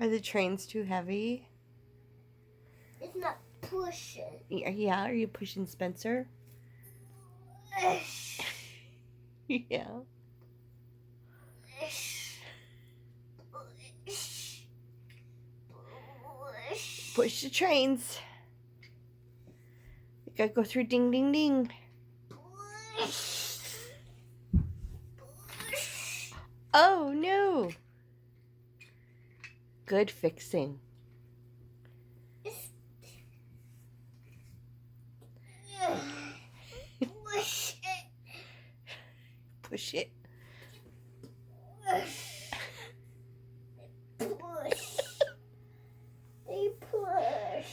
Are the trains too heavy? It's not pushing. Yeah, are you pushing Spencer? Yeah. Push the trains. You gotta go through ding, ding, ding. Oh, no. Good fixing. Push it. Push it. Push. They push.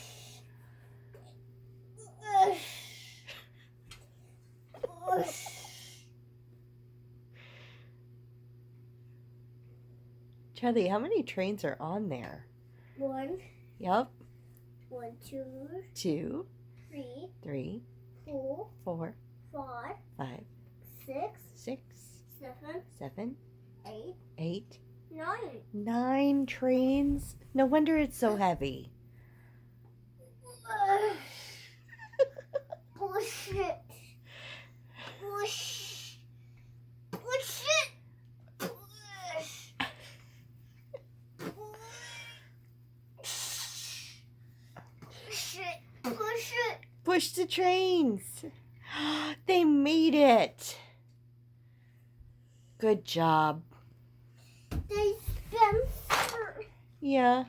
Push. Charlie, how many trains are on there? 1, Yep. 1, 2, 2, 3, 3, 4, 4, 5, 5, 6, 6, 7, 7, 8, 8, 9. 9 trains. No wonder it's so heavy. Push it. Push. Push it. Push. Push it. Push it. Push the trains. They made it. Good job. They Spencer. Yeah.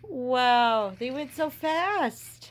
Wow, they went so fast.